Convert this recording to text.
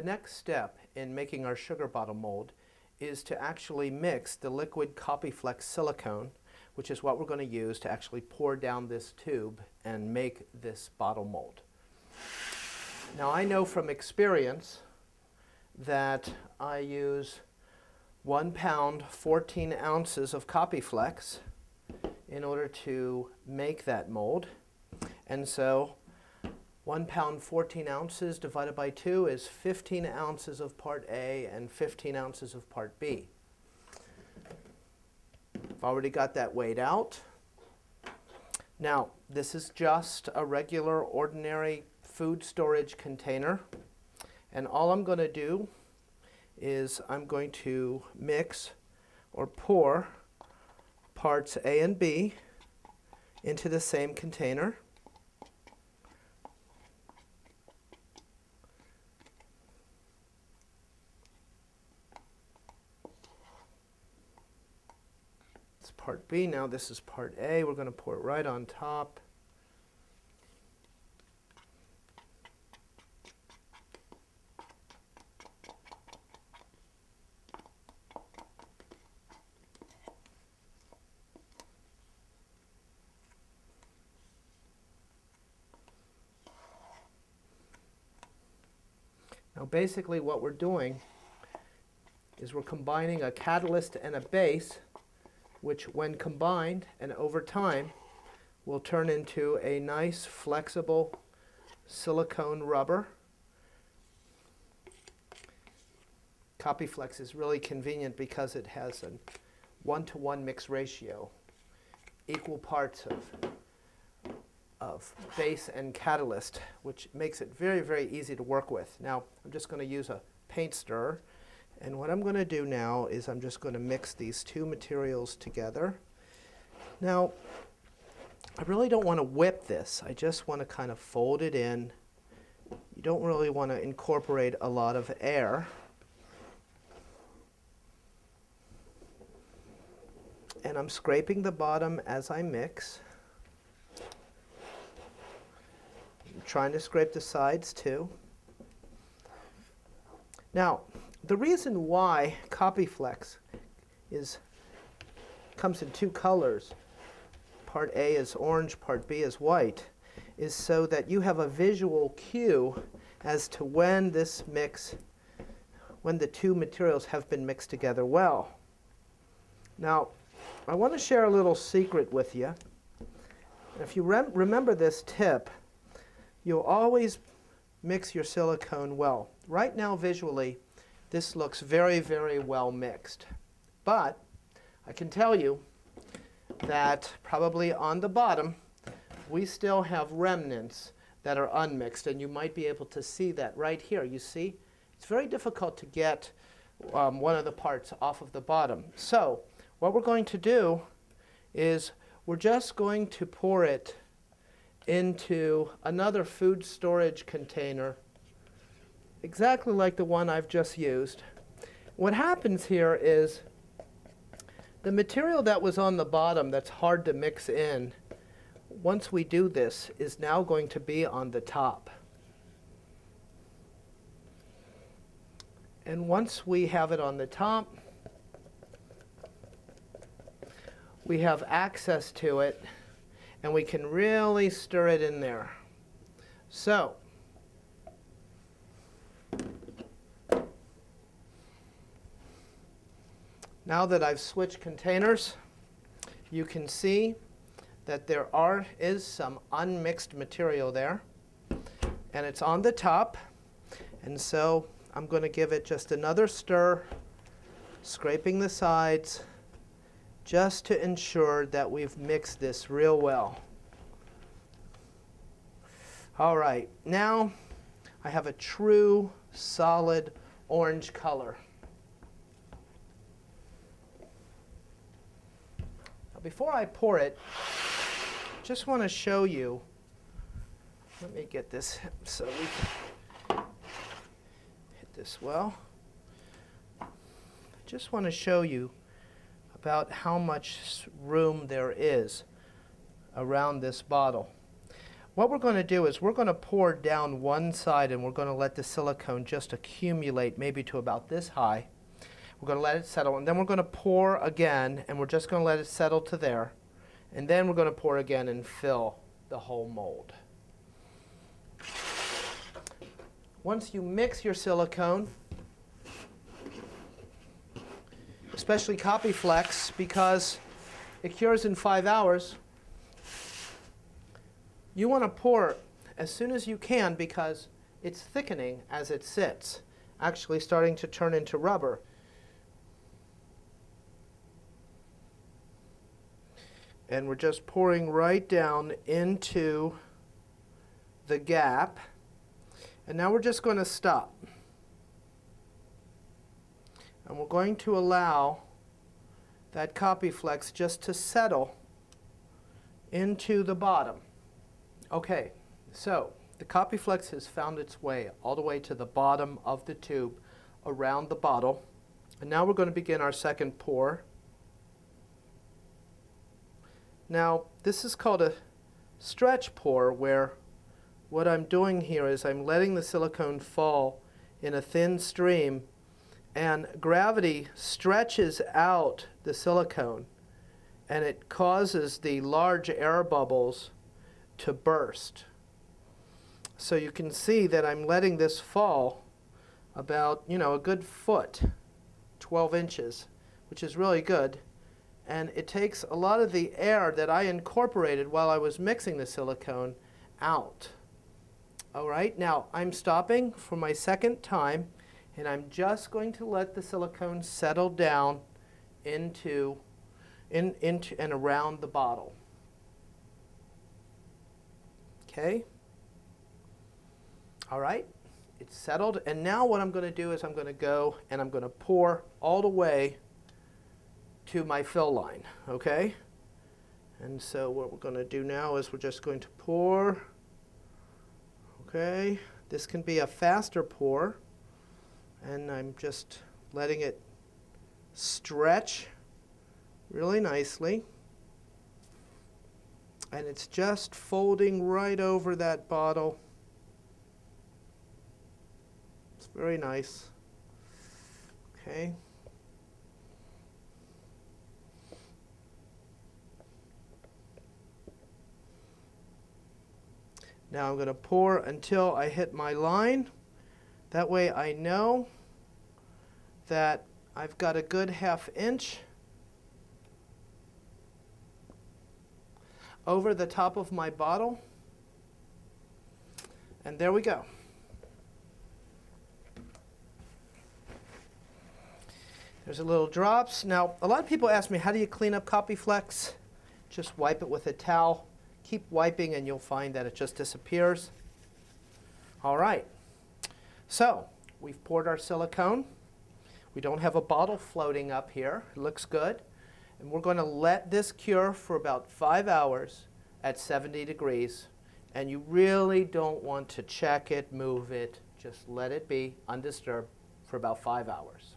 next step in making our sugar bottle mold is to actually mix the liquid Copyflex silicone, which is what we're going to use to actually pour down this tube and make this bottle mold. Now I know from experience that I use 1 pound 14 ounces of Copyflex in order to make that mold. And so 1 pound 14 ounces divided by 2 is 15 ounces of part A and 15 ounces of part B. I've already got that weighed out. Now, this is just a regular, ordinary food storage container. And all I'm going to do is I'm going to mix or pour parts A and B into the same container. It's part B now. This is part A. We're going to pour it right on top. Now basically what we're doing is we're combining a catalyst and a base, which when combined and over time will turn into a nice flexible silicone rubber. Copyflex is really convenient because it has a 1-to-1 mix ratio, equal parts of base and catalyst, which makes it very, very easy to work with. Now I'm just going to use a paint stirrer. And what I'm going to do now is I'm just going to mix these two materials together. Now, I really don't want to whip this. I just want to kind of fold it in. You don't really want to incorporate a lot of air. And I'm scraping the bottom as I mix. I'm trying to scrape the sides too. Now, the reason why Copyflex comes in two colors, part A is orange, part B is white, is so that you have a visual cue as to when the two materials have been mixed together well. Now, I want to share a little secret with you. If you remember this tip, you'll always mix your silicone well. Right now, visually, this looks very, very well mixed. But I can tell you that probably on the bottom, we still have remnants that are unmixed. And you might be able to see that right here. You see? It's very difficult to get one of the parts off of the bottom. So what we're going to do is we're just going to pour it into another food storage container, exactly like the one I've just used. What happens here is the material that was on the bottom that's hard to mix in, once we do this, is now going to be on the top. And once we have it on the top, we have access to it, and we can really stir it in there. So, now that I've switched containers, you can see that there is some unmixed material there, and it's on the top. And so I'm going to give it just another stir, scraping the sides, just to ensure that we've mixed this real well. All right, now I have a true solid orange color. Now before I pour it, just want to show you, let me get this so we can hit this well. I just want to show you about how much room there is around this bottle. what we're going to do is we're going to pour down one side and we're going to let the silicone just accumulate maybe to about this high. We're going to let it settle, and then we're going to pour again, and we're just going to let it settle to there. And then we're going to pour again and fill the whole mold. Once you mix your silicone, especially Copyflex, because it cures in 5 hours, you want to pour as soon as you can because it's thickening as it sits, actually starting to turn into rubber. And we're just pouring right down into the gap. And now we're just going to stop. And we're going to allow that Copyflex just to settle into the bottom. Okay, so the Copyflex has found its way all the way to the bottom of the tube around the bottle. And now we're going to begin our second pour. Now, this is called a stretch pour, where what I'm doing here is I'm letting the silicone fall in a thin stream, and gravity stretches out the silicone, and it causes the large air bubbles to burst. So you can see that I'm letting this fall about, a good foot, 12 inches, which is really good. And it takes a lot of the air that I incorporated while I was mixing the silicone out. All right, now I'm stopping for my second time, and I'm just going to let the silicone settle down into and around the bottle. Okay? All right, it's settled. And now what I'm going to do is I'm going to go and I'm going to pour all the way to my fill line, okay? And so what we're going to do now is we're just going to pour, okay? This can be a faster pour, and I'm just letting it stretch really nicely. And it's just folding right over that bottle. It's very nice, okay? Now I'm going to pour until I hit my line. That way I know that I've got a good ½ inch over the top of my bottle. And there we go. There's a little drops. Now, a lot of people ask me, how do you clean up Copyflex? Just wipe it with a towel. Keep wiping and you'll find that it just disappears. All right, so we've poured our silicone. We don't have a bottle floating up here. It looks good. And we're going to let this cure for about 5 hours at 70 degrees. And you really don't want to check it, move it. Just let it be undisturbed for about 5 hours.